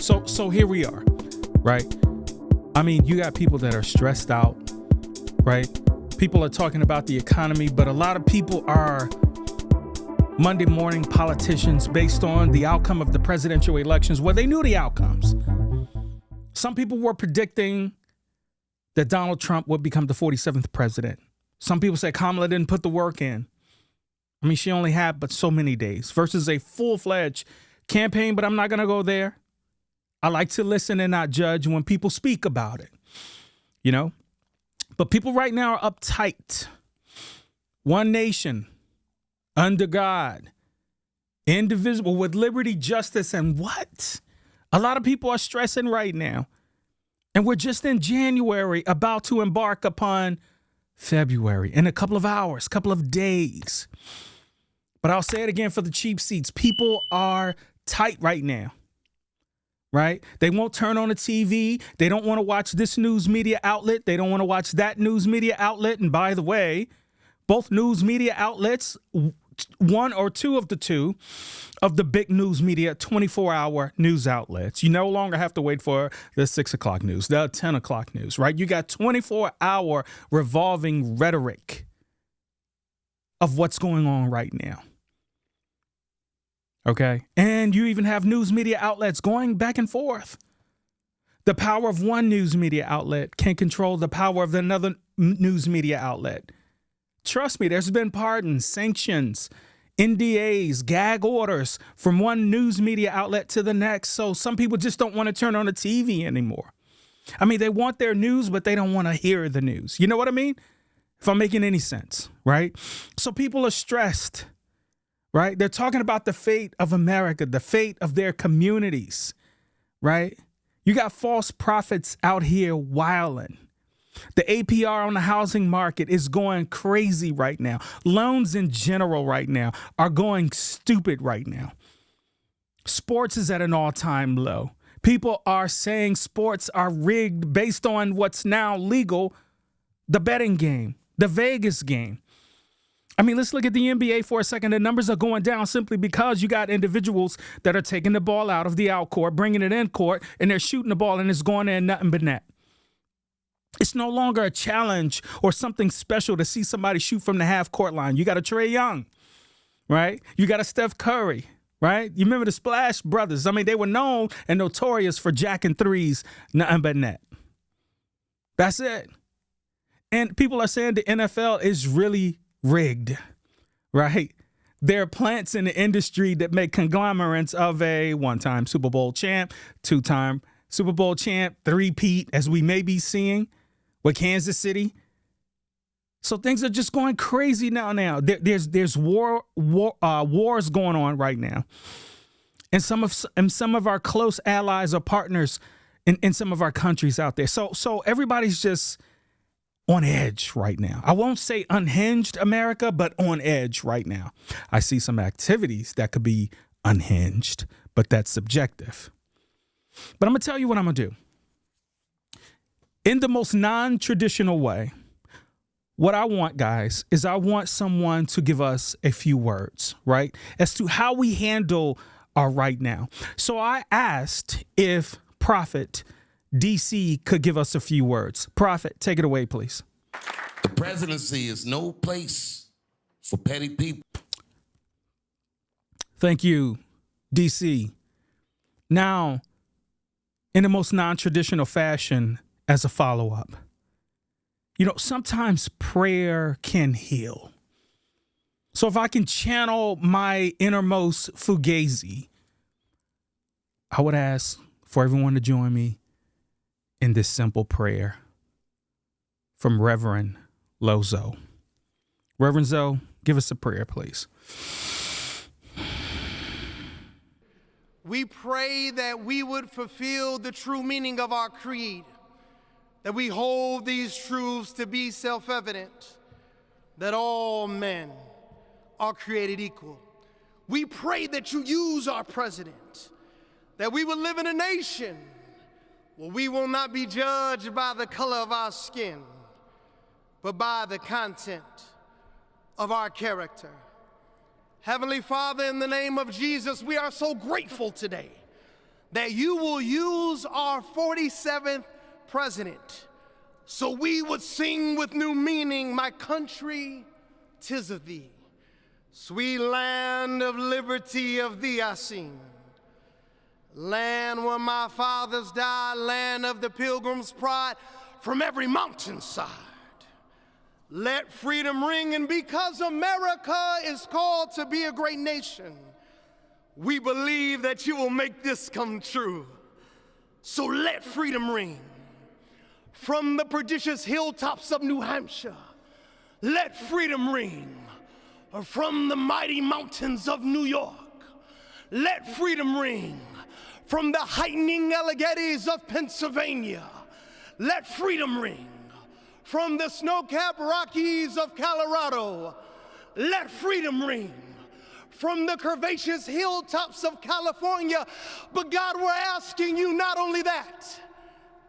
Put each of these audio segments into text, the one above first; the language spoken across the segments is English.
So here we are, right? I mean, you got people that are stressed out, right? People are talking about the economy, but a lot of people are Monday morning politicians based on the outcome of the presidential elections, where they knew the outcomes. Some people were predicting that Donald Trump would become the 47th president. Some people say Kamala didn't put the work in. I mean, she only had but so many days versus a full-fledged campaign, but I'm not going to go there. I like to listen and not judge when people speak about it, you know? But people right now are uptight. One nation, under God, indivisible, with liberty, justice, and what? A lot of people are stressing right now. And we're just in January, about to embark upon February in a couple of hours, couple of days. But I'll say it again for the cheap seats. People are tight right now, right? They won't turn on the TV. They don't want to watch this news media outlet. They don't want to watch that news media outlet. And by the way, both news media outlets, one or two of the big news media 24-hour news outlets. You no longer have to wait for the 6 o'clock news, the 10 o'clock news, right? You got 24-hour revolving rhetoric of what's going on right now. Okay. And you even have news media outlets going back and forth. The power of one news media outlet can control the power of another news media outlet. Trust me, there's been pardons, sanctions, NDAs, gag orders from one news media outlet to the next. So some people just don't want to turn on the TV anymore. I mean, they want their news, but they don't want to hear the news. You know what I mean? If I'm making any sense, right? So people are stressed, right? They're talking about the fate of America, the fate of their communities, right? You got false prophets out here wilding. The APR on the housing market is going crazy right now. Loans in general right now are going stupid right now. Sports is at an all-time low. People are saying sports are rigged based on what's now legal, the betting game, the Vegas game. I mean, let's look at the NBA for a second. The numbers are going down simply because you got individuals that are taking the ball out of the out court, bringing it in court, and they're shooting the ball and it's going in nothing but net. It's no longer a challenge or something special to see somebody shoot from the half court line. You got a Trae Young, right? You got a Steph Curry, right? You remember the Splash Brothers. I mean, they were known and notorious for jacking threes, nothing but net. That's it. And people are saying the NFL is really rigged, right? There are plants in the industry that make conglomerates of a one-time Super Bowl champ, two-time Super Bowl champ, three-peat, as we may be seeing with Kansas City. So things are just going crazy now. There's wars going on right now. And some of our close allies or partners in some of our countries out there. So everybody's just on edge right now. I won't say unhinged America, but on edge right now. I see some activities that could be unhinged, but that's subjective. But I'm going to tell you what I'm going to do. In the most non-traditional way, what I want, guys, is I want someone to give us a few words, right, as to how we handle our right now. So I asked if Prophet DC could give us a few words. Prophet, take it away, please. The presidency is no place for petty people. Thank you, DC. Now, in the most non-traditional fashion, as a follow-up, you know, sometimes prayer can heal. So if I can channel my innermost fugazi, I would ask for everyone to join me in this simple prayer from Reverend Lozo. Reverend Zo, give us a prayer, please. We pray that we would fulfill the true meaning of our creed, that we hold these truths to be self-evident, that all men are created equal. We pray that you use our president, that we will live in a nation where we will not be judged by the color of our skin, but by the content of our character. Heavenly Father, in the name of Jesus, we are so grateful today that you will use our 47th president so we would sing with new meaning, my country, 'tis of thee. Sweet land of liberty, of thee I sing. Land where my fathers died, land of the pilgrim's pride, from every mountainside. Let freedom ring, and because America is called to be a great nation, we believe that you will make this come true. So let freedom ring. From the prodigious hilltops of New Hampshire, let freedom ring. From the mighty mountains of New York, let freedom ring. From the heightening Alleghenies of Pennsylvania, let freedom ring. From the snow-capped Rockies of Colorado, let freedom ring. From the curvaceous hilltops of California, but God, we're asking you not only that,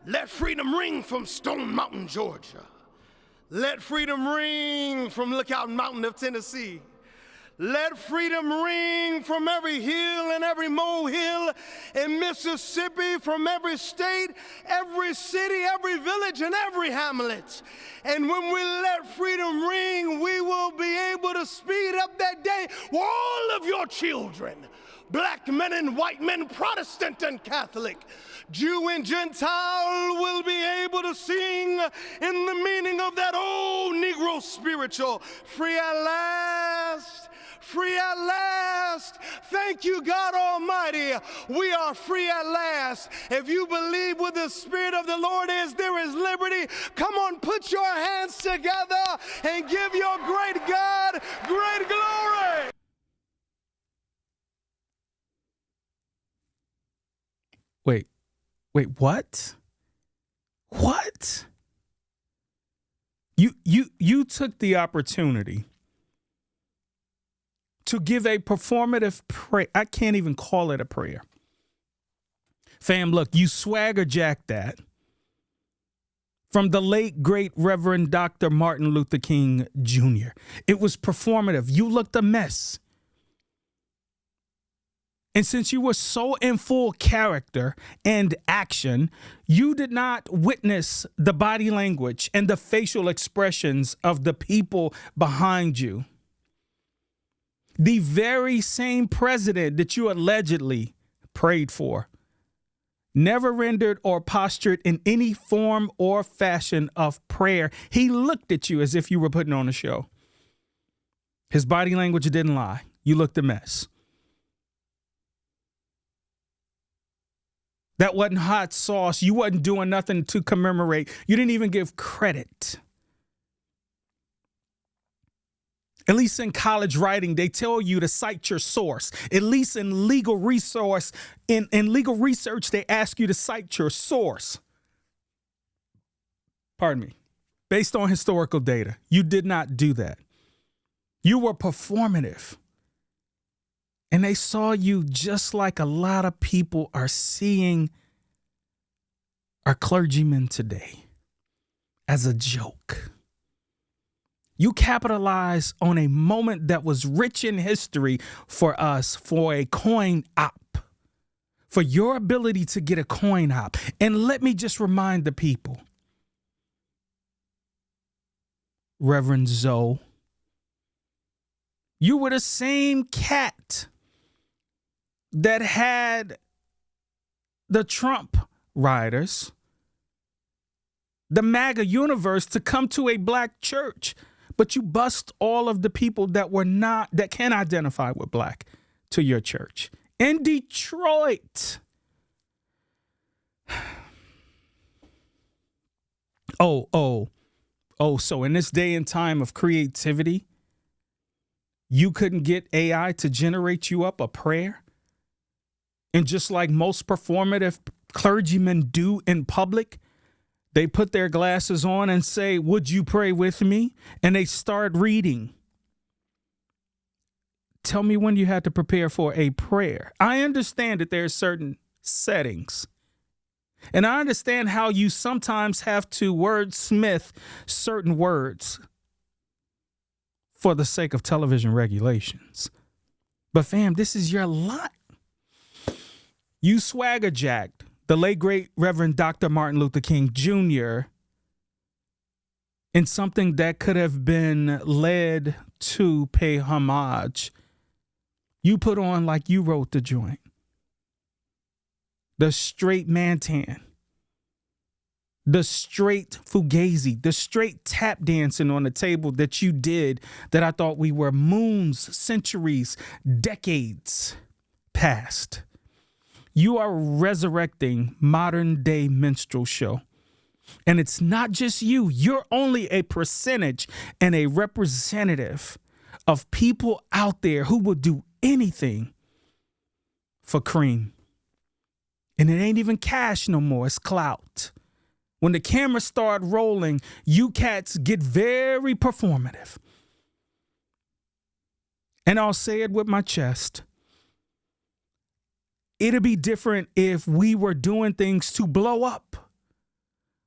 let freedom ring from Stone Mountain, Georgia. Let freedom ring from Lookout Mountain of Tennessee. Let freedom ring from every hill and every molehill in Mississippi, from every state, every city, every village, and every hamlet. And when we let freedom ring, we will be able to speed up that day where all of your children, black men and white men, Protestant and Catholic, Jew and Gentile, will be able to sing in the meaning of that old Negro spiritual, free at last. Free at last. Thank you, God Almighty. We are free at last. If you believe where the Spirit of the Lord is, there is liberty. Come on, put your hands together and give your great God great glory. Wait, what? What? You took the opportunity to give a performative prayer. I can't even call it a prayer. Fam, look, you swagger jacked that from the late, great Reverend Dr. Martin Luther King Jr. It was performative. You looked a mess. And since you were so in full character and action, you did not witness the body language and the facial expressions of the people behind you. The very same president that you allegedly prayed for never rendered or postured in any form or fashion of prayer. He looked at you as if you were putting on a show. His body language didn't lie. You looked a mess. That wasn't hot sauce. You wasn't doing nothing to commemorate. You didn't even give credit. At least in college writing, they tell you to cite your source. At least in legal resource, in legal research, they ask you to cite your source. Pardon me. Based on historical data, you did not do that. You were performative. And they saw you just like a lot of people are seeing our clergymen today as a joke. You capitalize on a moment that was rich in history for us, for a coin op, for your ability to get a coin op. And let me just remind the people, Reverend Zoe, you were the same cat that had the Trump riders, the MAGA universe, to come to a black church. But you bust all of the people that can identify with black to your church. In Detroit. So in this day and time of creativity, you couldn't get AI to generate you up a prayer? And just like most performative clergymen do in public, they put their glasses on and say, "Would you pray with me?" And they start reading. Tell me when you had to prepare for a prayer. I understand that there are certain settings. And I understand how you sometimes have to wordsmith certain words for the sake of television regulations. But fam, this is your life. You swagger jacked the late great Reverend Dr. Martin Luther King Jr. in something that could have been led to pay homage. You put on like you wrote the joint. The straight Mantan. The straight Fugazi. The straight tap dancing on the table that you did that I thought we were moons, centuries, decades past. You are resurrecting modern day minstrel show. And it's not just you. You're only a percentage and a representative of people out there who will do anything for cream. And it ain't even cash no more. It's clout. When the cameras start rolling, you cats get very performative. And I'll say it with my chest. It'd be different if we were doing things to blow up.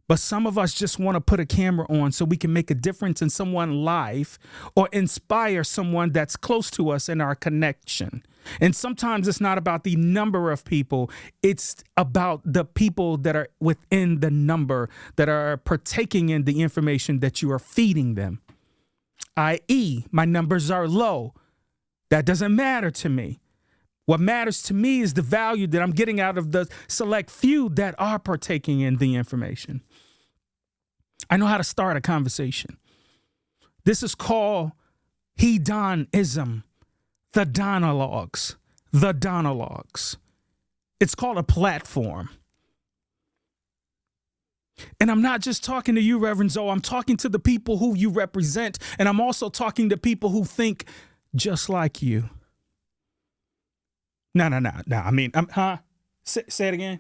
But some of us just want to put a camera on so we can make a difference in someone's life or inspire someone that's close to us in our connection. And sometimes it's not about the number of people. It's about the people that are within the number that are partaking in the information that you are feeding them. i.e., my numbers are low. That doesn't matter to me. What matters to me is the value that I'm getting out of the select few that are partaking in the information. I know how to start a conversation. This is called heDONizm, the Donologues, the Donologues. It's called a platform. And I'm not just talking to you, Reverend Zoe. I'm talking to the people who you represent. And I'm also talking to people who think just like you. No. I mean, say it again.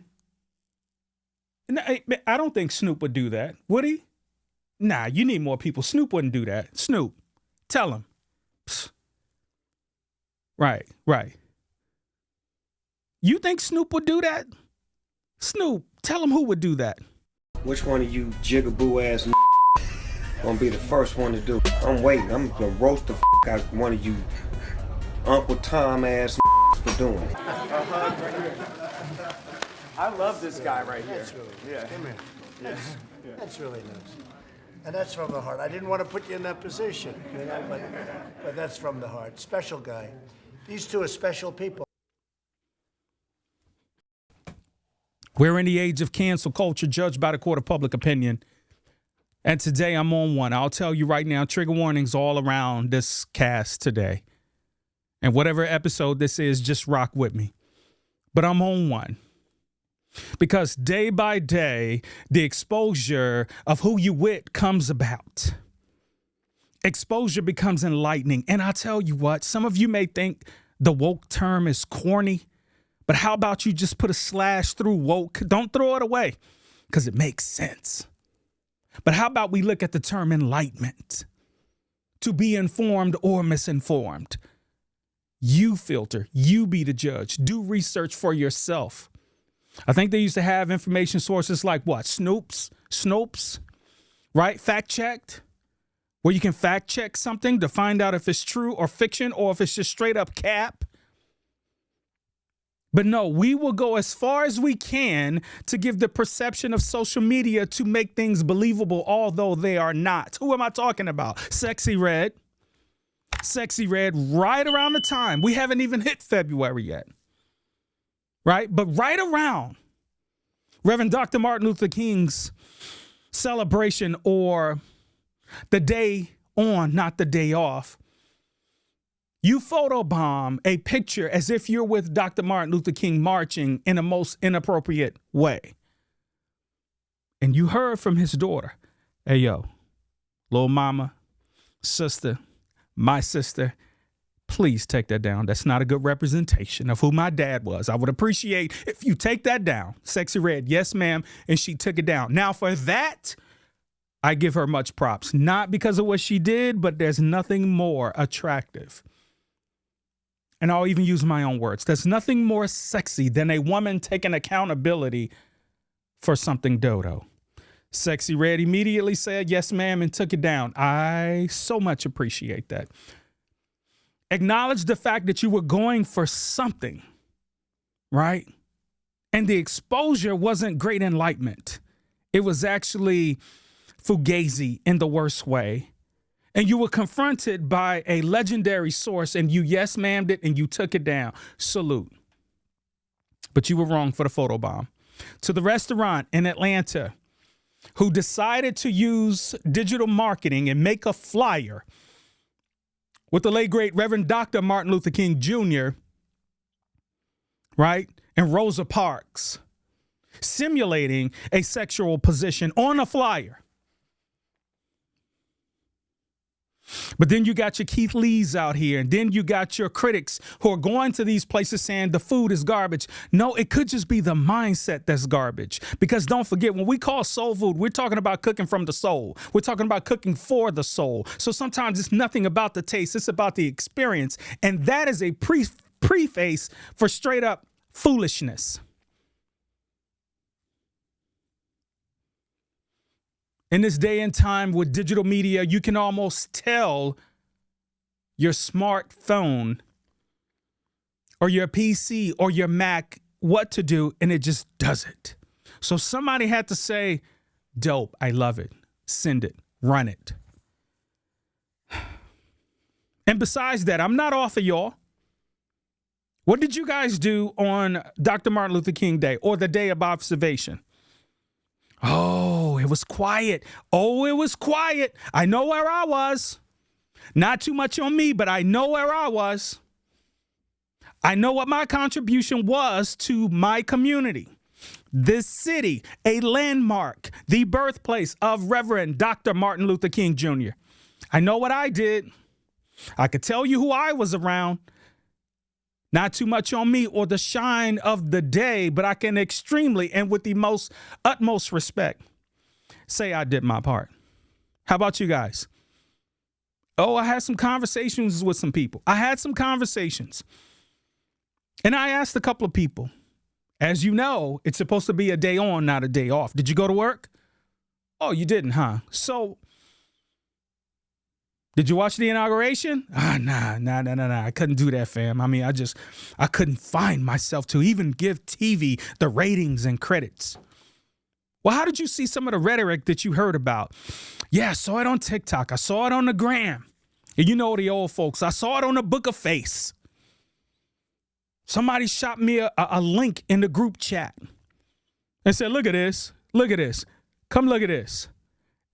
No, I don't think Snoop would do that. Would he? Nah, you need more people. Snoop wouldn't do that. Snoop, tell him. Psst. Right. You think Snoop would do that? Snoop, tell him who would do that. Which one of you jigaboo ass gonna be the first one to do it? I'm waiting. I'm gonna roast the out of one of you Uncle Tom ass for doing it. I love this guy right here. That's really nice. Yeah. Come here. That's really nice. And that's from the heart. I didn't want to put you in that position, you know, but that's from the heart. Special guy. These two are special people. We're in the age of cancel culture, judged by the court of public opinion. And today I'm on one. I'll tell you right now, trigger warnings all around this cast today. And whatever episode this is, just rock with me. But I'm on one. Because day by day, the exposure of who you with comes about. Exposure becomes enlightening. And I tell you what, some of you may think the woke term is corny, but how about you just put a slash through woke? Don't throw it away because it makes sense. But how about we look at the term enlightenment? To be informed or misinformed. You filter, you be the judge. Do research for yourself. I think they used to have information sources like what? Snopes, right? Fact checked, where you can fact check something to find out if it's true or fiction or if it's just straight up cap. But no, we will go as far as we can to give the perception of social media to make things believable, although they are not. Who am I talking about? Sexy Red, right around the time. We haven't even hit February yet. Right? But right around Reverend Dr. Martin Luther King's celebration, or the day on, not the day off, you photobomb a picture as if you're with Dr. Martin Luther King marching in a most inappropriate way. And you heard from his daughter, hey, yo, little mama, sister, my sister, please take that down. That's not a good representation of who my dad was. I would appreciate if you take that down. Sexy Red, yes, ma'am. And she took it down. Now, for that, I give her much props. Not because of what she did, but there's nothing more attractive. And I'll even use my own words. There's nothing more sexy than a woman taking accountability for something dodo. Sexy Red immediately said, yes, ma'am, and took it down. I so much appreciate that. Acknowledge the fact that you were going for something, right? And the exposure wasn't great enlightenment. It was actually fugazi in the worst way. And you were confronted by a legendary source and you yes ma'am'd it and you took it down. Salute. But you were wrong for the photobomb. To the restaurant in Atlanta who decided to use digital marketing and make a flyer with the late great Rev Dr. Martin Luther King Jr., right? And Rosa Parks simulating a sexual position on a flyer. But then you got your Keith Lees out here, and then you got your critics who are going to these places saying the food is garbage. No, it could just be the mindset that's garbage. Because don't forget, when we call soul food, we're talking about cooking from the soul. We're talking about cooking for the soul. So sometimes it's nothing about the taste. It's about the experience. And that is a preface for straight up foolishness. In this day and time with digital media, you can almost tell your smartphone or your PC or your Mac what to do, and it just does it. So somebody had to say, dope, I love it, send it, run it. And besides that, I'm not off of y'all. What did you guys do on Dr. Martin Luther King Day or the day of observation? Oh, it was quiet. Oh, it was quiet. I know where I was. Not too much on me, but I know where I was. I know what my contribution was to my community. This city, a landmark, the birthplace of Reverend Dr. Martin Luther King Jr. I know what I did. I could tell you who I was around. Not too much on me or the shine of the day, but I can extremely and with the utmost respect say I did my part. How about you guys? Oh, I had some conversations with some people. I had some conversations. And I asked a couple of people, as you know, it's supposed to be a day on, not a day off. Did you go to work? Oh, you didn't, huh? So did you watch the inauguration? Nah. I couldn't do that, fam. I mean, I couldn't find myself to even give TV the ratings and credits. Well, how did you see some of the rhetoric that you heard about? Yeah, I saw it on TikTok. I saw it on the gram. And you know the old folks. I saw it on the Book of Face. Somebody shot me a link in the group chat and said, look at this. Look at this. Come look at this.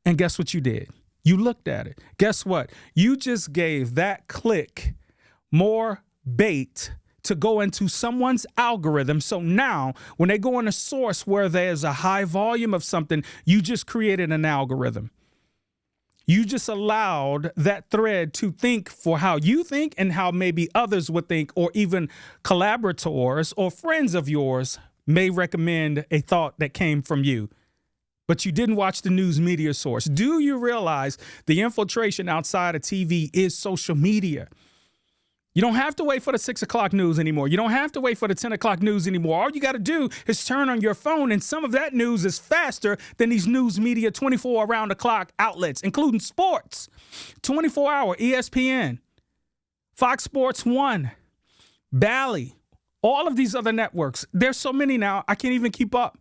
And guess what you did? You looked at it. Guess what? You just gave that click more bait to go into someone's algorithm. So now when they go on a source where there's a high volume of something, you just created an algorithm. You just allowed that thread to think for how you think and how maybe others would think, or even collaborators or friends of yours may recommend a thought that came from you. But you didn't watch the news media source. Do you realize the infiltration outside of TV is social media? You don't have to wait for the 6 o'clock news anymore. You don't have to wait for the 10 o'clock news anymore. All you got to do is turn on your phone, and some of that news is faster than these news media 24 around the clock outlets, including sports. 24-hour ESPN, Fox Sports 1, Bally, all of these other networks. There's so many now, I can't even keep up.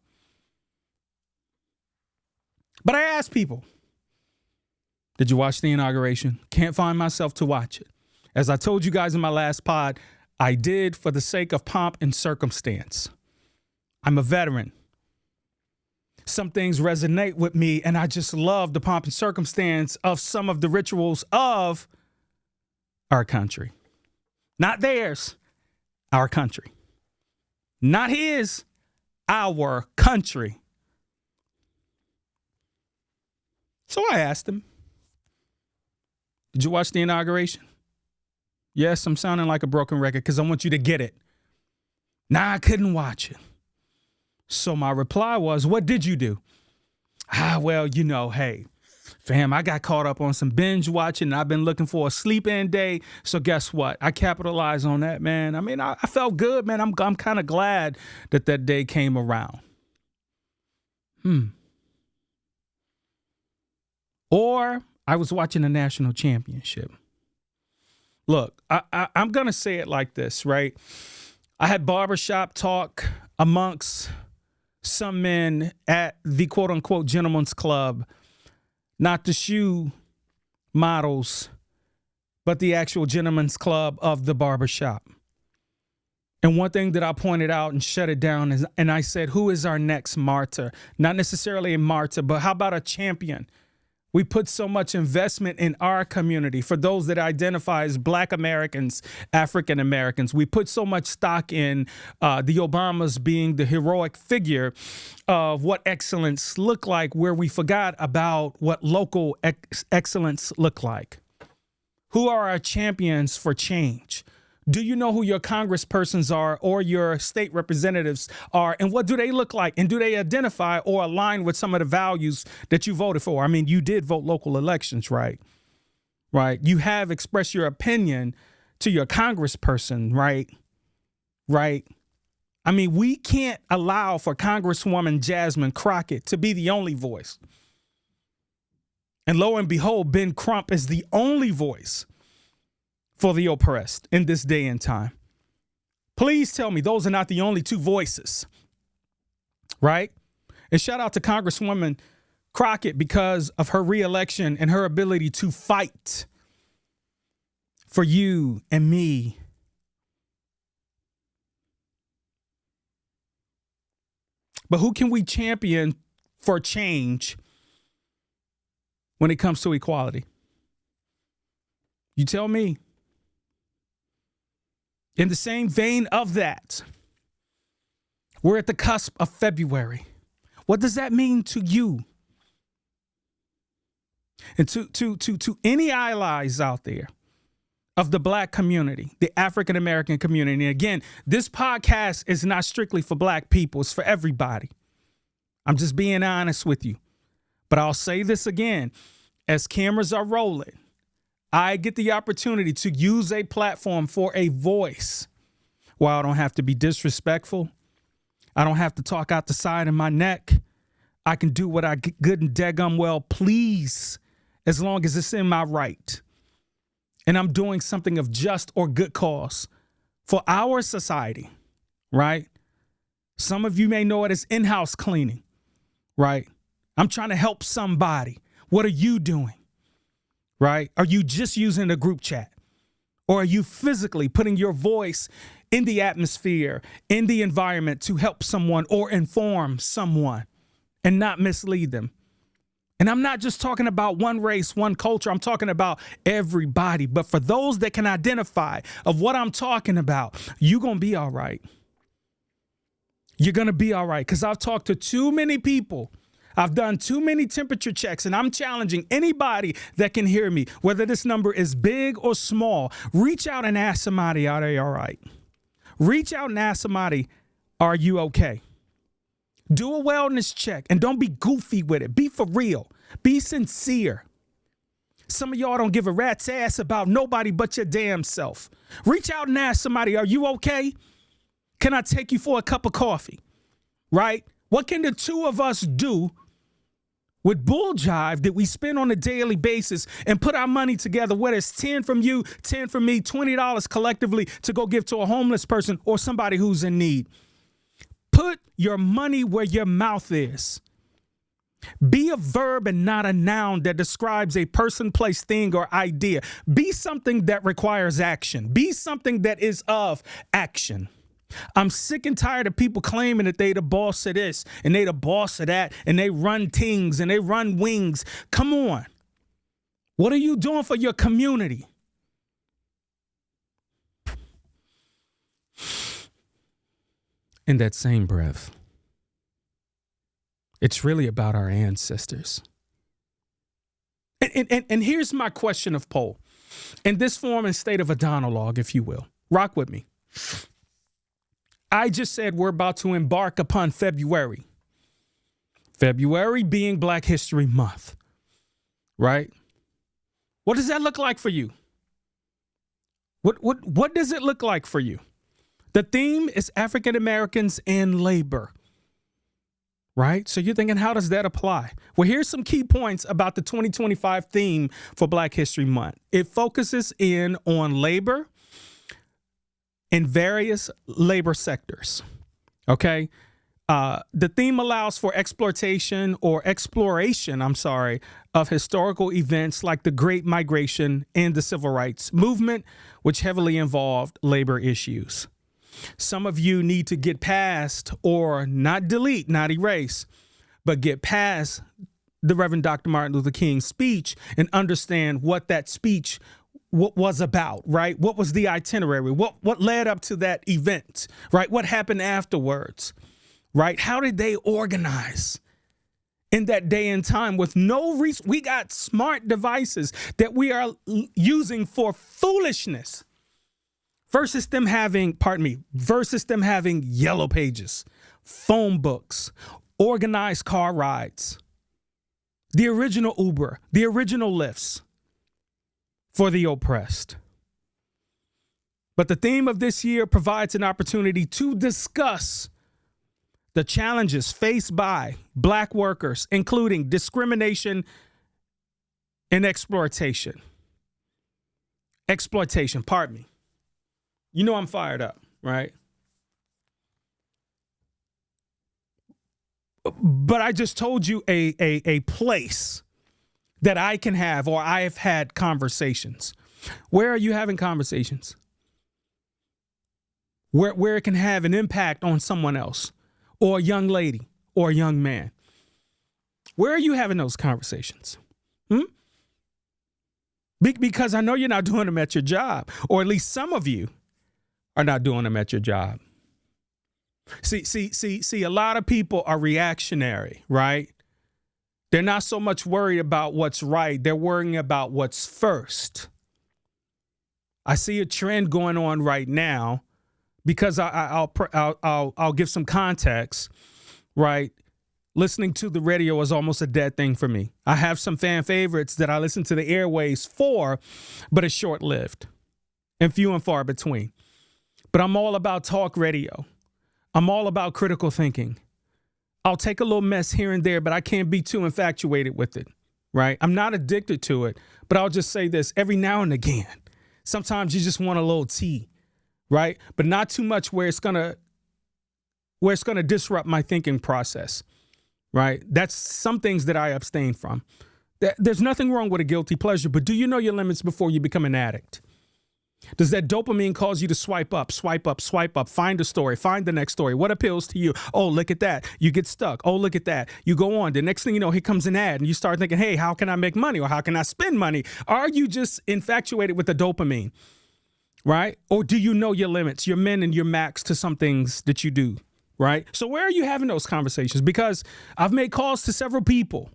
But I asked people, did you watch the inauguration? Can't find myself to watch it. As I told you guys in my last pod, I did for the sake of pomp and circumstance. I'm a veteran. Some things resonate with me, and I just love the pomp and circumstance of some of the rituals of our country. Not theirs, our country. Not his, our country. So I asked him, did you watch the inauguration? Yes, I'm sounding like a broken record because I want you to get it. Nah, I couldn't watch it. So my reply was, what did you do? Well, you know, hey, fam, I got caught up on some binge watching. I've been looking for a sleep-in day. So guess what? I capitalized on that, man. I mean, I felt good, man. I'm kind of glad that day came around. Or I was watching a national championship. Look, I'm going to say it like this, right? I had barbershop talk amongst some men at the quote unquote gentleman's club, not the shoe models, but the actual gentleman's club of the barbershop. And one thing that I pointed out and shut it down is, and I said, who is our next martyr? Not necessarily a martyr, but how about a champion? We put so much investment in our community for those that identify as Black Americans, African Americans. We put so much stock in the Obamas being the heroic figure of what excellence looked like, where we forgot about what local excellence looked like. Who are our champions for change? Do you know who your congresspersons are or your state representatives are, and what do they look like? And do they identify or align with some of the values that you voted for? I mean, you did vote local elections, right? Right. You have expressed your opinion to your congressperson, right? Right. I mean, we can't allow for Congresswoman Jasmine Crockett to be the only voice. And lo and behold, Ben Crump is the only voice for the oppressed in this day and time. Please tell me those are not the only two voices, right? And shout out to Congresswoman Crockett because of her reelection and her ability to fight for you and me. But who can we champion for change when it comes to equality? You tell me. In the same vein of that, we're at the cusp of February. What does that mean to you? And to any allies out there of the Black community, the African American community. And again, this podcast is not strictly for Black people. It's for everybody. I'm just being honest with you. But I'll say this again, as cameras are rolling, I get the opportunity to use a platform for a voice where I don't have to be disrespectful. I don't have to talk out the side of my neck. I can do what I good and daggum well please, as long as it's in my right. And I'm doing something of just or good cause for our society, right? Some of you may know it as in-house cleaning, right? I'm trying to help somebody. What are you doing? Right? Are you just using a group chat? Or are you physically putting your voice in the atmosphere, in the environment to help someone or inform someone and not mislead them? And I'm not just talking about one race, one culture. I'm talking about everybody. But for those that can identify of what I'm talking about, you're going to be all right. You're going to be all right. Because I've talked to too many people. I've done too many temperature checks, and I'm challenging anybody that can hear me, whether this number is big or small. Reach out and ask somebody, are they all right? Reach out and ask somebody, are you okay? Do a wellness check, and don't be goofy with it. Be for real. Be sincere. Some of y'all don't give a rat's ass about nobody but your damn self. Reach out and ask somebody, are you okay? Can I take you for a cup of coffee? Right? What can the two of us do with bull jive that we spend on a daily basis and put our money together, whether it's 10 from you, 10 from me, $20 collectively to go give to a homeless person or somebody who's in need? Put your money where your mouth is. Be a verb and not a noun that describes a person, place, thing, or idea. Be something that requires action. Be something that is of action. I'm sick and tired of people claiming that they the boss of this and they the boss of that and they run things and they run wings. Come on. What are you doing for your community? In that same breath, it's really about our ancestors. And here's my question of poll. In this form and state of a Donologue, if you will. Rock with me. I just said we're about to embark upon February. February being Black History Month, right? What does that look like for you? What does it look like for you? The theme is African Americans and labor, right? So you're thinking, how does that apply? Well, here's some key points about the 2025 theme for Black History Month. It focuses in on labor in various labor sectors. Okay. The theme allows for exploration, of historical events like the Great Migration and the Civil Rights Movement, which heavily involved labor issues. Some of you need to get past, or not delete, not erase, but get past the Reverend Dr. Martin Luther King's speech and understand what that speech was about, right? What was the itinerary? What led up to that event, right? What happened afterwards? Right? How did they organize in that day and time with no reason? We got smart devices that we are using for foolishness versus them having yellow pages, phone books, organized car rides, the original Uber, the original Lyfts for the oppressed. But the theme of this year provides an opportunity to discuss the challenges faced by Black workers, including discrimination and exploitation. Pardon me. You know I'm fired up, right? But I just told you a place that I can have, or I have had conversations. Where are you having conversations? Where it can have an impact on someone else, or a young lady, or a young man. Where are you having those conversations? Because I know you're not doing them at your job, or at least some of you are not doing them at your job. See, a lot of people are reactionary, right? They're not so much worried about what's right. They're worrying about what's first. I see a trend going on right now, because I'll give some context, right? Listening to the radio is almost a dead thing for me. I have some fan favorites that I listen to the airways for, but it's short-lived and few and far between. But I'm all about talk radio. I'm all about critical thinking. I'll take a little mess here and there, but I can't be too infatuated with it, right? I'm not addicted to it, but I'll just say this every now and again. Sometimes you just want a little tea. Right? But not too much where it's gonna disrupt my thinking process. Right? That's some things that I abstain from. There's nothing wrong with a guilty pleasure, but do you know your limits before you become an addict? Does that dopamine cause you to swipe up, find a story, find the next story? What appeals to you? Oh, look at that. You get stuck. Oh, look at that. You go on. The next thing you know, here comes an ad, and you start thinking, hey, how can I make money, or how can I spend money? Are you just infatuated with the dopamine? Right? Or do you know your limits, your min and your max to some things that you do? Right? So where are you having those conversations? Because I've made calls to several people.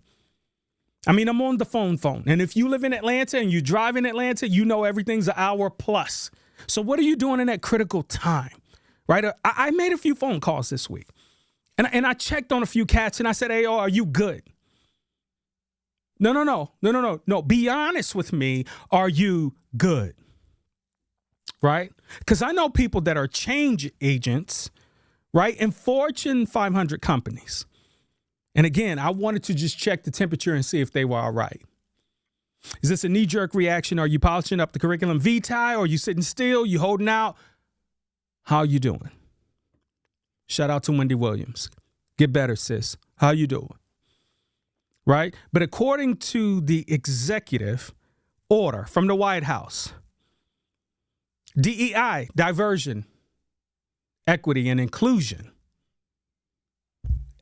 I mean, I'm on the phone. And if you live in Atlanta and you drive in Atlanta, you know everything's an hour plus. So what are you doing in that critical time? Right? I made a few phone calls this week. And I checked on a few cats and I said, hey, are you good? No. Be honest with me. Are you good? Right? Because I know people that are change agents, right, in Fortune 500 companies. And again, I wanted to just check the temperature and see if they were all right. Is this a knee-jerk reaction? Are you polishing up the curriculum vitae? Or are you sitting still? You holding out? How you doing? Shout out to Wendy Williams. Get better, sis. How you doing? Right? But according to the executive order from the White House, DEI, diversion, equity, and inclusion.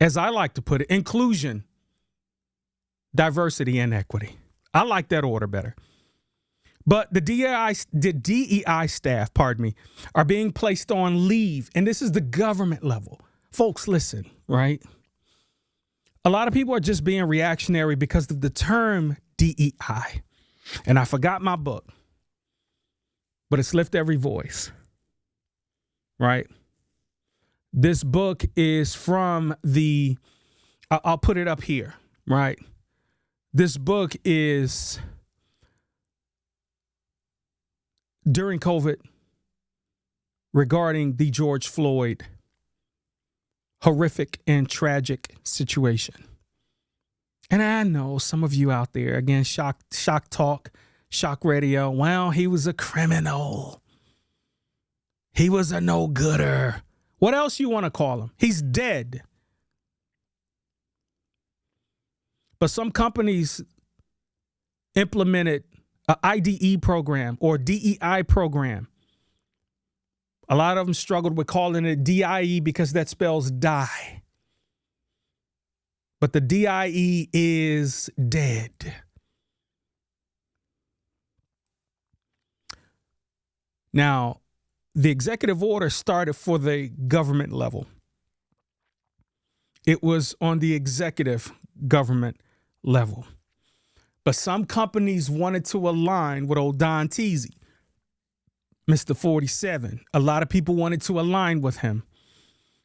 As I like to put it, inclusion, diversity, and equity. I like that order better. But the DEI staff, are being placed on leave. And this is the government level. Folks, listen, right? A lot of people are just being reactionary because of the term DEI. And I forgot my book. But it's Lift Every Voice, right? This book is from I'll put it up here, right? This book is during COVID regarding the George Floyd horrific and tragic situation. And I know some of you out there, again, shock talk, shock radio. Well, he was a criminal. He was a no-gooder. What else you want to call him? He's dead. But some companies implemented an IDE program or DEI program. A lot of them struggled with calling it DIE because that spells die. But the DIE is dead. Now, the executive order started for the government level. It was on the executive government level. But some companies wanted to align with old Don Teasy, Mr. 47. A lot of people wanted to align with him.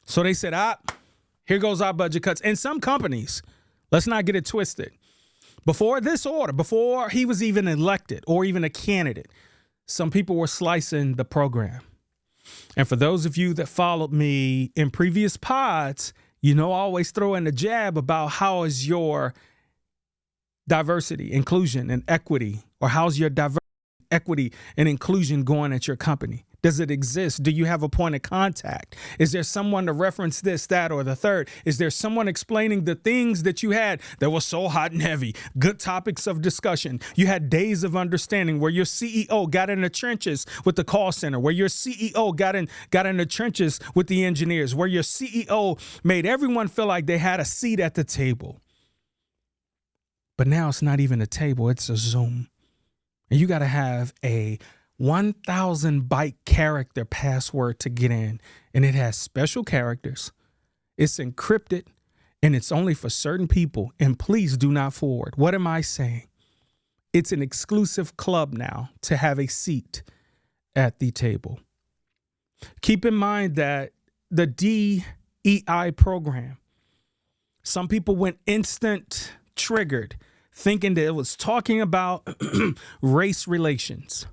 So they said, here goes our budget cuts. And some companies, let's not get it twisted. Before this order, before he was even elected or even a candidate, some people were slicing the program. And for those of you that followed me in previous pods, you know, I always throw in a jab about how is your diversity, inclusion, and equity, or how's your diversity, equity, and inclusion going at your company? Does it exist? Do you have a point of contact? Is there someone to reference this, that, or the third? Is there someone explaining the things that you had that were so hot and heavy? Good topics of discussion. You had days of understanding where your CEO got in the trenches with the call center, where your CEO got in the trenches with the engineers, where your CEO made everyone feel like they had a seat at the table. But now it's not even a table, it's a Zoom. And you got to have a 1,000 byte character password to get in. And it has special characters. It's encrypted and it's only for certain people. And please do not forward. What am I saying? It's an exclusive club now to have a seat at the table. Keep in mind that the DEI program, some people went instant triggered thinking that it was talking about race relations.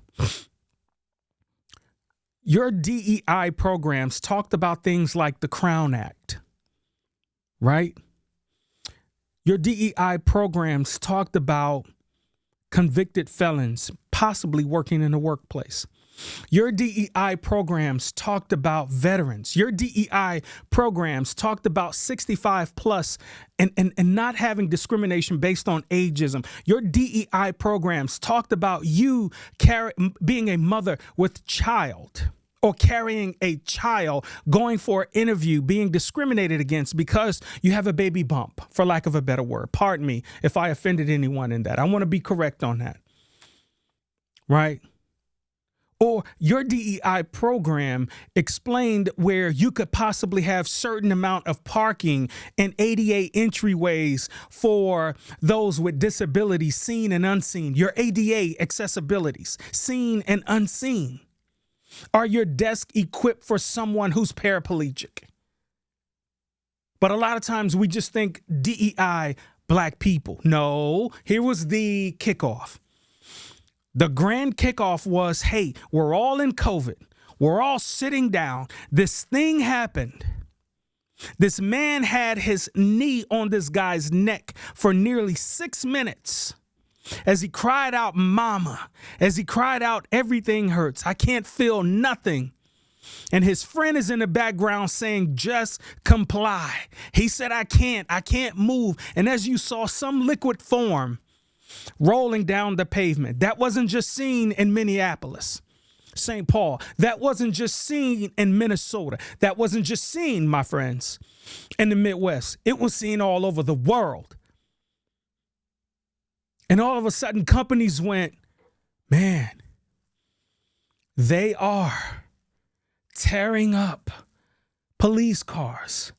Your DEI programs talked about things like the Crown Act, right? Your DEI programs talked about convicted felons possibly working in the workplace. Your DEI programs talked about veterans. Your DEI programs talked about 65 plus and not having discrimination based on ageism. Your DEI programs talked about you being a mother with child or carrying a child, going for an interview, being discriminated against because you have a baby bump, for lack of a better word. Pardon me if I offended anyone in that. I want to be correct on that. Right? Or your DEI program explained where you could possibly have certain amount of parking and ADA entryways for those with disabilities, seen and unseen. Your ADA accessibilities, seen and unseen. Are your desk equipped for someone who's paraplegic? But a lot of times we just think DEI, black people. No, here was the kickoff. The grand kickoff was, hey, we're all in COVID. We're all sitting down. This thing happened. This man had his knee on this guy's neck for nearly 6 minutes as he cried out, mama, as he cried out, everything hurts. I can't feel nothing. And his friend is in the background saying, just comply. He said, I can't move. And as you saw, some liquid form rolling down the pavement. That wasn't just seen in Minneapolis, St. Paul. That wasn't just seen in Minnesota. That wasn't just seen, my friends, in the Midwest. It was seen all over the world. And all of a sudden, companies went, man, they are tearing up police cars.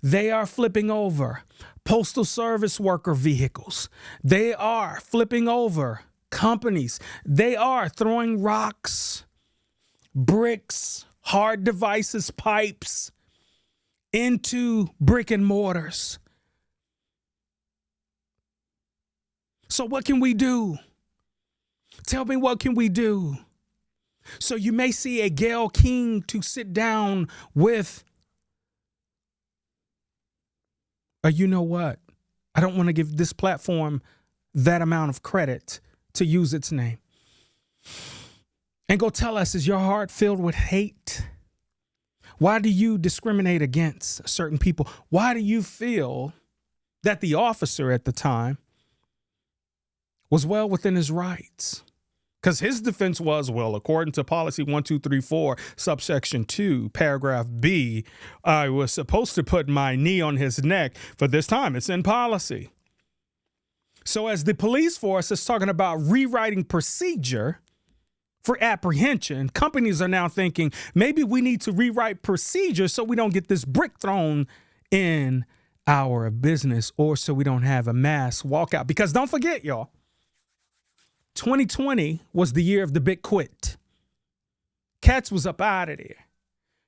They are flipping over postal service worker vehicles. They are flipping over companies. They are throwing rocks, bricks, hard devices, pipes into brick and mortars. So what can we do? Tell me, what can we do? So you may see a Gayle King to sit down with you know what? I don't want to give this platform that amount of credit to use its name. And go tell us, is your heart filled with hate? Why do you discriminate against certain people? Why do you feel that the officer at the time was well within his rights? Because his defense was, well, according to policy 1234, subsection 2, paragraph B, I was supposed to put my knee on his neck, for this time it's in policy. So as the police force is talking about rewriting procedure for apprehension, companies are now thinking maybe we need to rewrite procedure so we don't get this brick thrown in our business, or so we don't have a mass walkout. Because don't forget, y'all, 2020 was the year of the big quit. Cats was up out of there.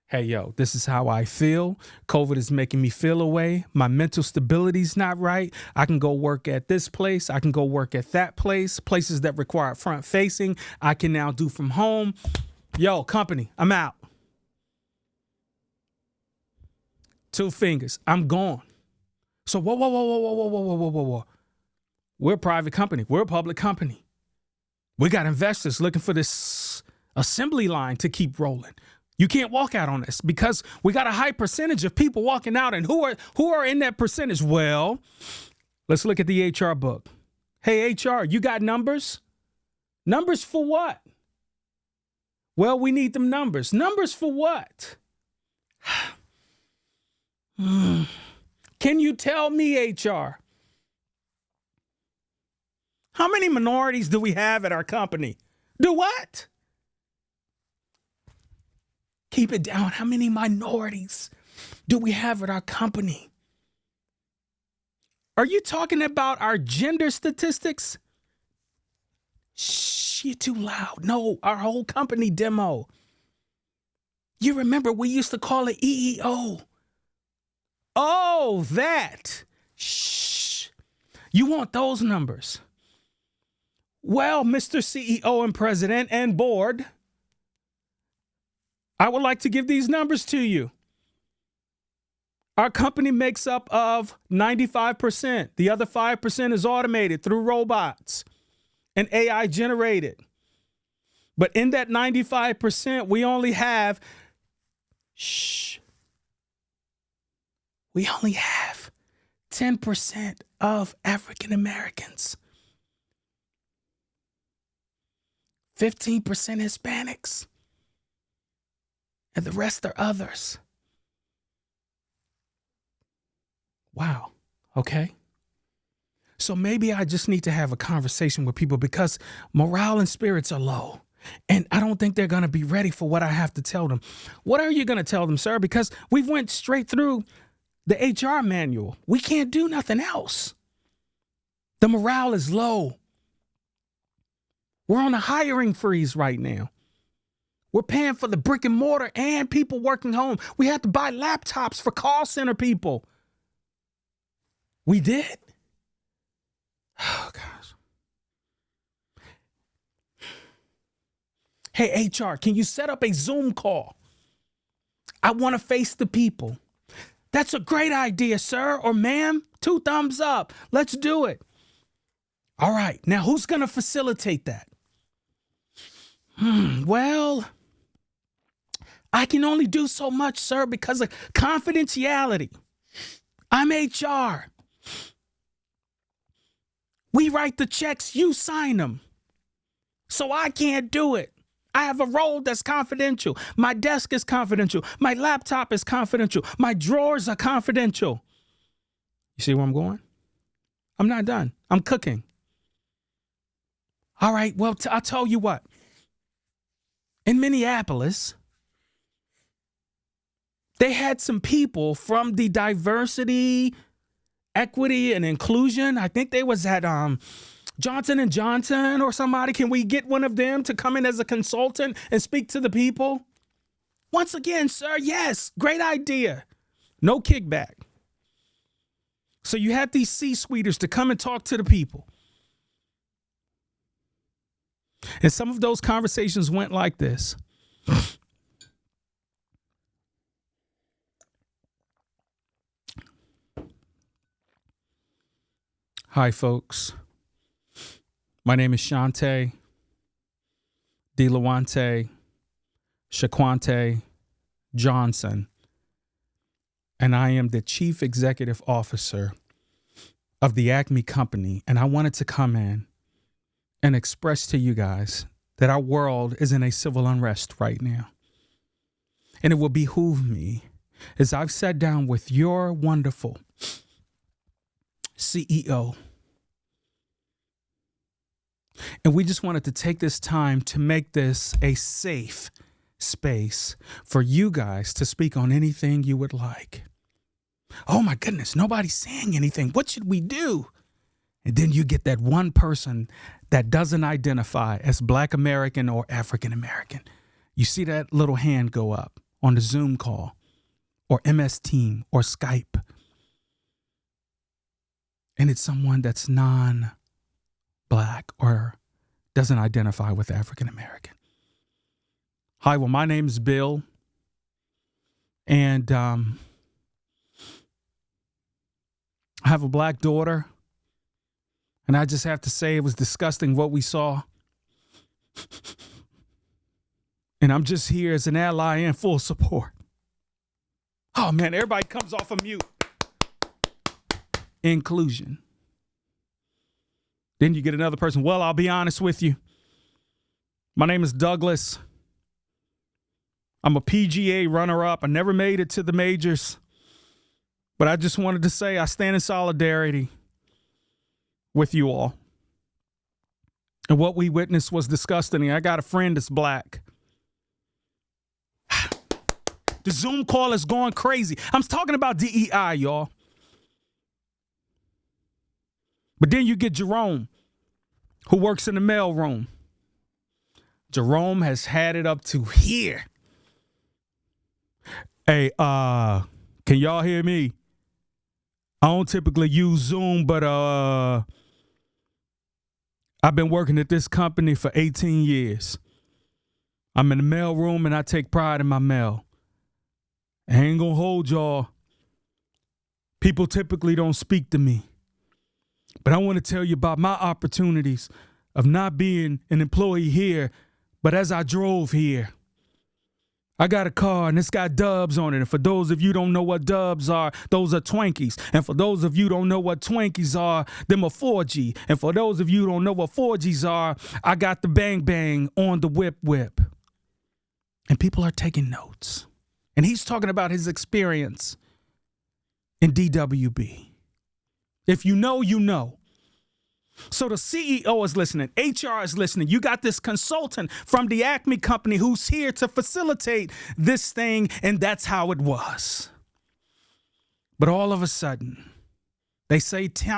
Hey, yo, this is how I feel. COVID is making me feel away. My mental stability's not right. I can go work at this place. I can go work at that place. Places that require front facing, I can now do from home. Yo, company, I'm out. 2 fingers, I'm gone. So whoa. We're a private company. We're a public company. We got investors looking for this assembly line to keep rolling. You can't walk out on this because we got a high percentage of people walking out. And who are in that percentage? Well, let's look at the HR book. Hey, HR, you got numbers? Numbers for what? Well, we need them numbers. Numbers for what? Can you tell me, HR? How many minorities do we have at our company? Do what? Keep it down. How many minorities do we have at our company? Are you talking about our gender statistics? Shh, you're too loud. No, our whole company demo. You remember we used to call it EEO. Oh, that. Shh. You want those numbers? Well, Mr. CEO and president and board, I would like to give these numbers to you. Our company makes up of 95%. The other 5% is automated through robots and AI generated. But in that 95%, we only have, we only have 10% of African Americans. 15% Hispanics. And the rest are others. Wow. Okay. So maybe I just need to have a conversation with people because morale and spirits are low. And I don't think they're going to be ready for what I have to tell them. What are you going to tell them, sir? Because we went straight through the HR manual. We can't do nothing else. The morale is low. We're on a hiring freeze right now. We're paying for the brick and mortar and people working home. We had to buy laptops for call center people. We did. Oh, gosh. Hey, HR, can you set up a Zoom call? I want to face the people. That's a great idea, sir or ma'am. 2 thumbs up. Let's do it. All right. Now, who's going to facilitate that? Well, I can only do so much, sir, because of confidentiality. I'm HR. We write the checks, you sign them. So I can't do it. I have a role that's confidential. My desk is confidential. My laptop is confidential. My drawers are confidential. You see where I'm going? I'm not done. I'm cooking. All right, well, I'll tell you what. In Minneapolis, they had some people from the diversity, equity, and inclusion. I think they was at Johnson & Johnson or somebody. Can we get one of them to come in as a consultant and speak to the people? Once again, sir, yes, great idea. No kickback. So you had these C-suiters to come and talk to the people. And some of those conversations went like this. Hi, folks. My name is Shante, DeLawante, Shaquante, Johnson, and I am the Chief Executive Officer of the Acme Company, and I wanted to come in and express to you guys that our world is in a civil unrest right now. And it will behoove me, as I've sat down with your wonderful CEO, and we just wanted to take this time to make this a safe space for you guys to speak on anything you would like. Oh my goodness, nobody's saying anything. What should we do? And then you get that one person that doesn't identify as Black American or African American. You see that little hand go up on the Zoom call or MS Team or Skype. And it's someone that's non-Black or doesn't identify with African American. Hi, well, my name is Bill. And I have a Black daughter. And I just have to say it was disgusting what we saw. And I'm just here as an ally and full support. Oh, man, everybody comes off of mute. Inclusion. Then you get another person. Well, I'll be honest with you. My name is Douglas. I'm a PGA runner-up. I never made it to the majors. But I just wanted to say I stand in solidarity with you all. And what we witnessed was disgusting. I got a friend that's Black. The Zoom call is going crazy. I'm talking about DEI, y'all. But then you get Jerome, who works in the mailroom. Jerome has had it up to here. Hey, can y'all hear me? I don't typically use Zoom, but I've been working at this company for 18 years. I'm in the mailroom and I take pride in my mail. I ain't gonna hold y'all. People typically don't speak to me. But I want to tell you about my opportunities of not being an employee here, but as I drove here. I got a car and it's got dubs on it. And for those of you who don't know what dubs are, those are Twinkies. And for those of you who don't know what Twinkies are, them are 4G. And for those of you who don't know what 4Gs are, I got the bang bang on the whip whip. And people are taking notes. And he's talking about his experience in DWB. If you know, you know. So the CEO is listening. HR is listening. You got this consultant from the Acme Company who's here to facilitate this thing, and that's how it was. But all of a sudden, they say time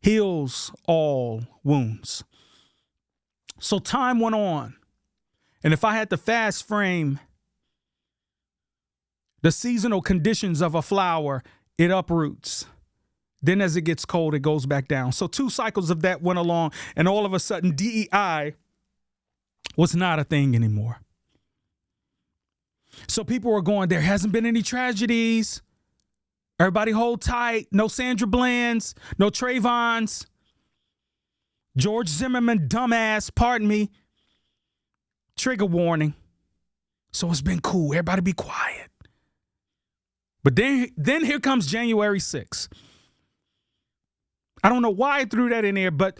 heals all wounds. So time went on. And if I had to fast frame the seasonal conditions of a flower, it uproots. Then as it gets cold, it goes back down. So 2 cycles of that went along, and all of a sudden DEI was not a thing anymore. So people were going, there hasn't been any tragedies. Everybody hold tight. No Sandra Bland's, no Trayvon's. George Zimmerman, dumbass, pardon me. Trigger warning. So it's been cool. Everybody be quiet. But then here comes January 6th. I don't know why I threw that in there, but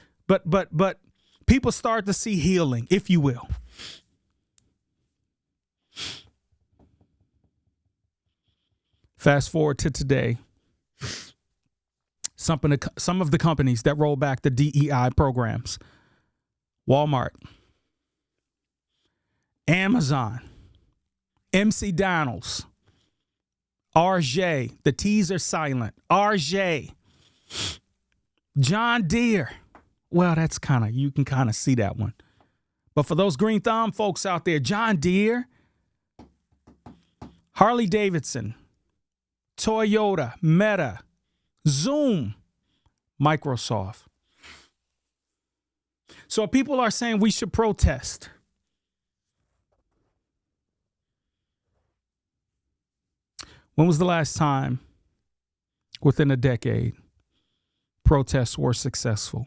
people start to see healing, if you will. Fast forward to today. Some of the companies that roll back the DEI programs. Walmart, Amazon, MC Donald's, RJ, the T's are silent, RJ, John Deere. Well, that's you can kind of see that one. But for those green thumb folks out there, John Deere, Harley Davidson, Toyota, Meta, Zoom, Microsoft. So people are saying we should protest. When was the last time within a decade protests were successful?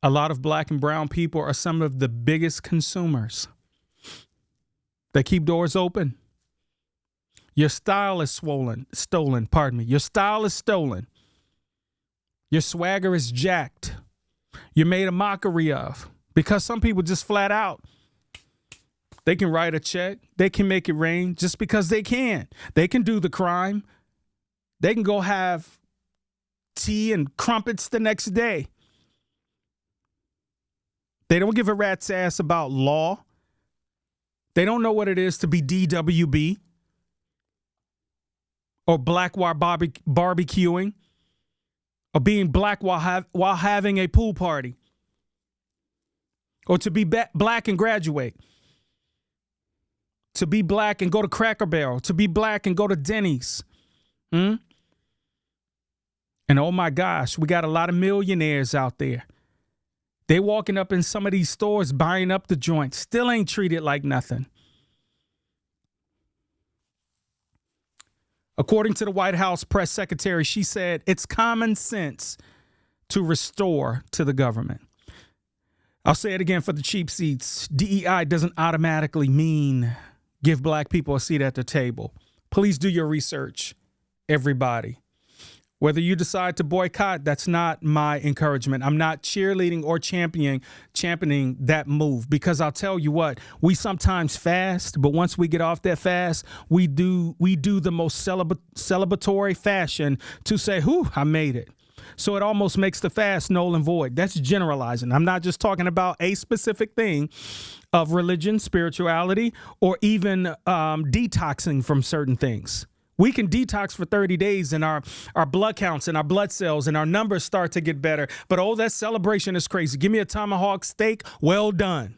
A lot of black and brown people are some of the biggest consumers. They keep doors open. Your style is stolen, pardon me. Your style is stolen. Your swagger is jacked. You're made a mockery of because some people just flat out, they can write a check. They can make it rain just because they can. They can do the crime. They can go have tea and crumpets the next day. They don't give a rat's ass about law. They don't know what it is to be DWB or black while barbecuing or being black while having a pool party or to be black and graduate, to be black and go to Cracker Barrel, to be black and go to Denny's. And oh my gosh, we got a lot of millionaires out there. They walking up in some of these stores, buying up the joints, still ain't treated like nothing. According to the White House press secretary, she said it's common sense to restore to the government. I'll say it again for the cheap seats. DEI doesn't automatically mean give black people a seat at the table. Please do your research, everybody. Whether you decide to boycott, that's not my encouragement. I'm not cheerleading or championing that move because I'll tell you what, we sometimes fast, but once we get off that fast, we do the most celebratory fashion to say, whew, I made it. So it almost makes the fast null and void. That's generalizing. I'm not just talking about a specific thing of religion, spirituality, or even detoxing from certain things. We can detox for 30 days and our blood counts and our blood cells and our numbers start to get better. But oh, that celebration is crazy. Give me a tomahawk steak. Well done.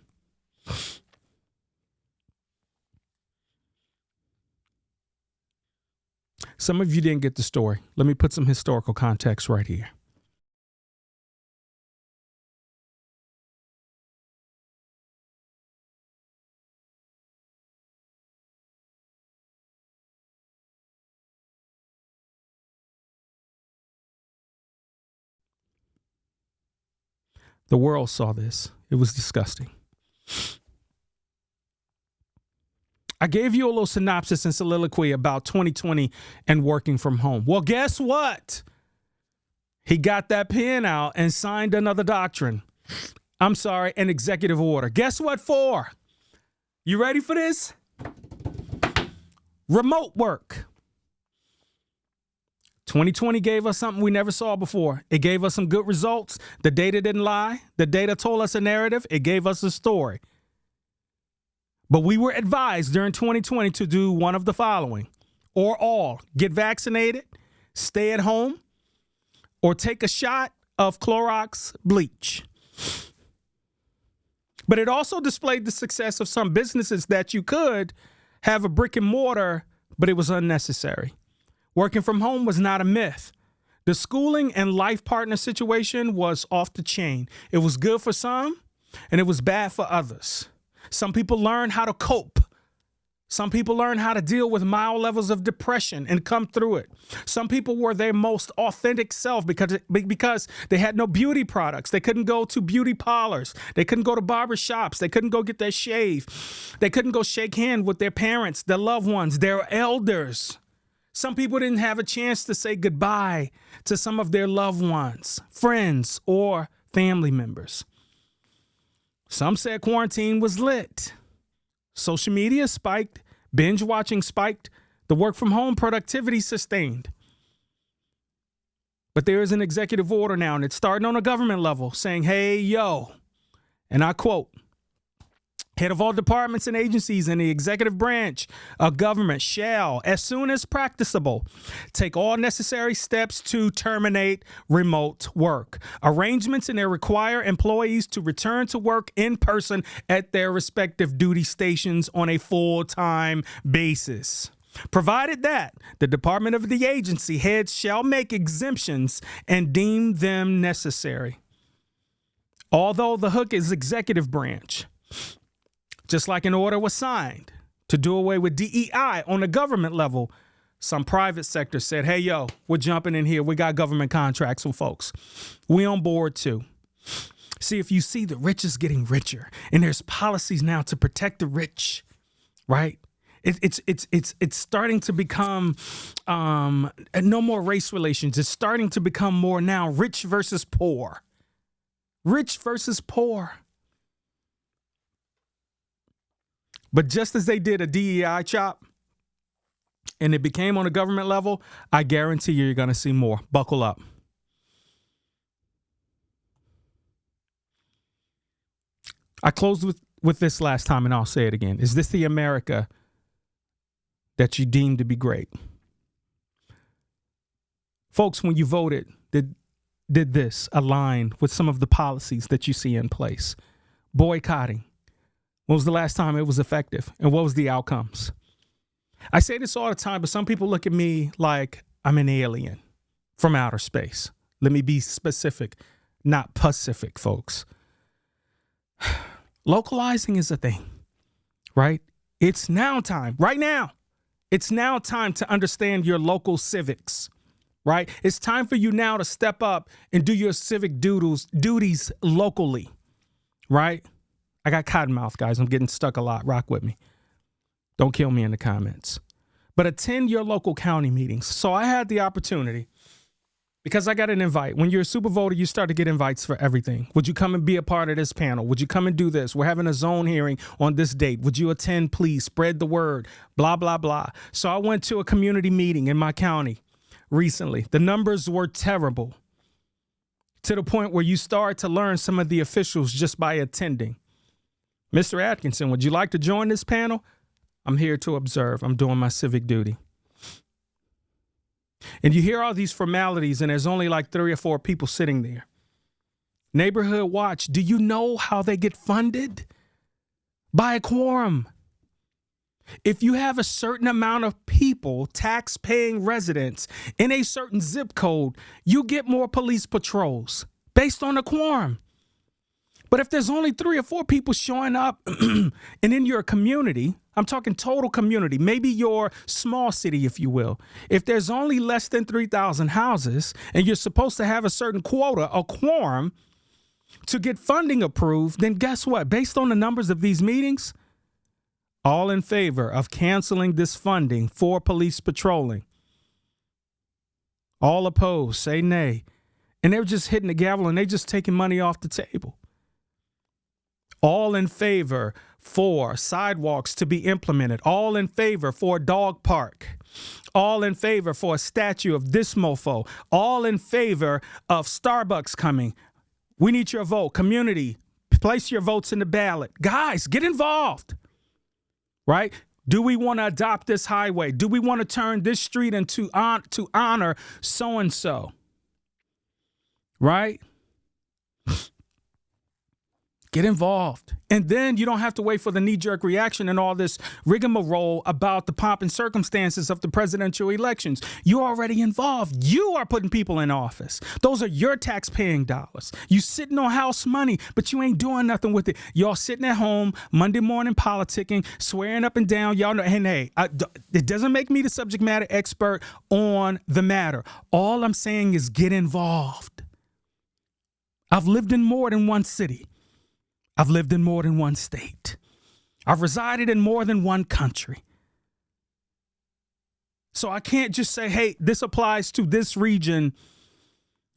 Some of you didn't get the story. Let me put some historical context right here. The world saw this. It was disgusting. I gave you a little synopsis and soliloquy about 2020 and working from home. Well, guess what? He got that pen out and signed another doctrine. I'm sorry, an executive order. Guess what for? You ready for this? Remote work. 2020 gave us something we never saw before. It gave us some good results. The data didn't lie. The data told us a narrative. It gave us a story. But we were advised during 2020 to do one of the following, or all: get vaccinated, stay at home, or take a shot of Clorox bleach. But it also displayed the success of some businesses that you could have a brick and mortar, but it was unnecessary. Working from home was not a myth. The schooling and life partner situation was off the chain. It was good for some, and it was bad for others. Some people learned how to cope. Some people learned how to deal with mild levels of depression and come through it. Some people were their most authentic self because they had no beauty products. They couldn't go to beauty parlors. They couldn't go to barber shops. They couldn't go get their shave. They couldn't go shake hands with their parents, their loved ones, their elders. Some people didn't have a chance to say goodbye to some of their loved ones, friends, or family members. Some said quarantine was lit. Social media spiked, binge watching spiked, the work from home productivity sustained. But there is an executive order now, and it's starting on a government level saying, hey, yo, and I quote, head of all departments and agencies in the executive branch of government shall, as soon as practicable, take all necessary steps to terminate remote work. Arrangements and they require employees to return to work in person at their respective duty stations on a full-time basis. Provided that the department of the agency heads shall make exemptions and deem them necessary. Although the hook is executive branch, just like an order was signed to do away with DEI on the government level, some private sector said, hey, yo, we're jumping in here. We got government contracts with folks. We on board too. See, if you see the rich is getting richer and there's policies now to protect the rich, right? It's starting to become no more race relations. It's starting to become more now rich versus poor. Rich versus poor. But just as they did a DEI chop and it became on a government level, I guarantee you're going to see more. Buckle up. I closed with this last time, and I'll say it again. Is this the America that you deem to be great? Folks, when you voted, did this align with some of the policies that you see in place? Boycotting. When was the last time it was effective? And what was the outcomes? I say this all the time, but some people look at me like I'm an alien from outer space. Let me be specific, not Pacific, folks. Localizing is a thing, right? It's now time, right now. It's now time to understand your local civics, right? It's time for you now to step up and do your civic duties locally, right? I got cotton mouth, guys. I'm getting stuck a lot. Rock with me. Don't kill me in the comments. But attend your local county meetings. So I had the opportunity because I got an invite. When you're a super voter, you start to get invites for everything. Would you come and be a part of this panel? Would you come and do this? We're having a zone hearing on this date. Would you attend, please? Spread the word, blah, blah, blah. So I went to a community meeting in my county recently. The numbers were terrible to the point where you start to learn some of the officials just by attending. Mr. Atkinson, would you like to join this panel? I'm here to observe. I'm doing my civic duty. And you hear all these formalities and there's only like 3 or 4 people sitting there. Neighborhood Watch, do you know how they get funded? By a quorum. If you have a certain amount of people, tax-paying residents in a certain zip code, you get more police patrols based on a quorum. But if there's only 3 or 4 people showing up and in your community, I'm talking total community, maybe your small city, if you will. If there's only less than 3,000 houses and you're supposed to have a certain quota, a quorum, to get funding approved, then guess what? Based on the numbers of these meetings, all in favor of canceling this funding for police patrolling. All opposed, say nay. And they're just hitting the gavel and they're just taking money off the table. All in favor for sidewalks to be implemented. All in favor for a dog park. All in favor for a statue of this mofo. All in favor of Starbucks coming. We need your vote. Community, place your votes in the ballot. Guys, get involved. Right? Do we want to adopt this highway? Do we want to turn this street into to honor so-and-so? Right? Get involved. And then you don't have to wait for the knee-jerk reaction and all this rigmarole about the pomp and circumstances of the presidential elections. You're already involved. You are putting people in office. Those are your tax-paying dollars. You sitting on house money, but you ain't doing nothing with it. Y'all sitting at home, Monday morning politicking, swearing up and down. Y'all know, hey, it doesn't make me the subject matter expert on the matter. All I'm saying is get involved. I've lived in more than one city. I've lived in more than one state. I've resided in more than one country. So I can't just say, hey, this applies to this region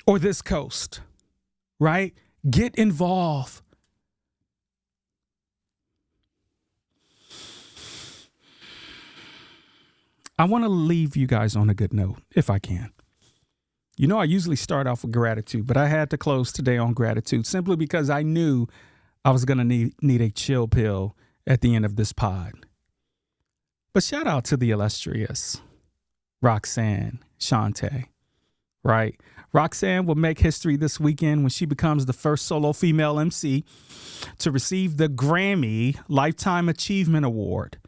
or this coast, right? Get involved. I want to leave you guys on a good note, if I can. You know, I usually start off with gratitude, but I had to close today on gratitude simply because I knew I was going to need a chill pill at the end of this pod. But shout out to the illustrious Roxanne, Shante, right? Roxanne will make history this weekend when she becomes the first solo female MC to receive the Grammy Lifetime Achievement Award.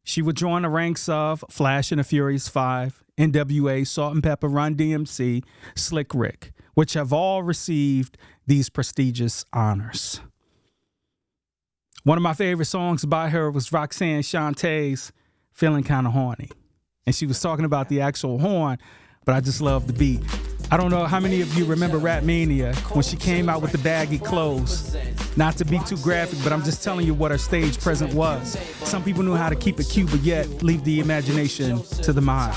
She would join the ranks of Flash and the Furious 5, NWA, Salt and Pepper, Run DMC, Slick Rick, which have all received these prestigious honors. One of my favorite songs by her was Roxanne Shantae's Feeling Kinda Horny. And she was talking about the actual horn, but I just love the beat. I don't know how many of you remember Rap Mania when she came out with the baggy clothes. Not to be too graphic, but I'm just telling you what her stage presence was. Some people knew how to keep it cute, but yet leave the imagination to the mind.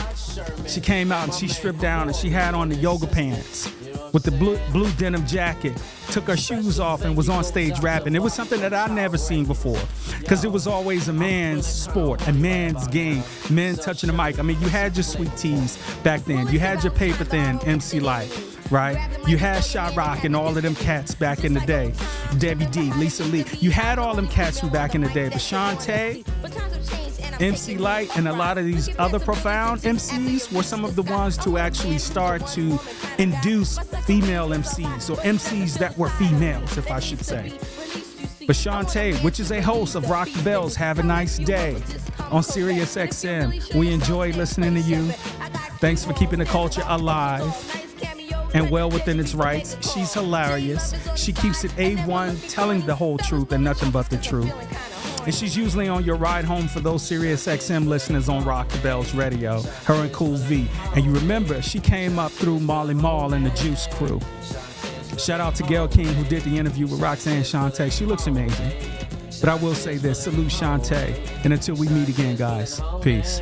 She came out and she stripped down and she had on the yoga pants with the blue denim jacket, took her shoes off and was on stage rapping. It was something that I'd never seen before, because it was always a man's sport, a man's game, men touching the mic. I mean, you had your Sweet Teas back then. You had your Paper Thin, MC Light, right? You had Shot Rock and all of them cats back in the day. Debbie D, Lisa Lee. You had all them cats from back in the day. But Shante, MC Light, and a lot of these other profound MCs were some of the ones to actually start to induce female MCs, or MCs that were females, if I should say. But Shante, which is a host of Rock the Bells, Have a Nice Day on Sirius XM. We enjoy listening to you. Thanks for keeping the culture alive and well within its rights. She's hilarious. She keeps it A1, telling the whole truth and nothing but the truth. And she's usually on your ride home for those Sirius XM listeners on Rock the Bells Radio, her and Cool V. And you remember, she came up through Marley Marl and the Juice Crew. Shout out to Gail King, who did the interview with Roxanne Shante. She looks amazing. But I will say this, salute Shante. And until we meet again, guys, peace.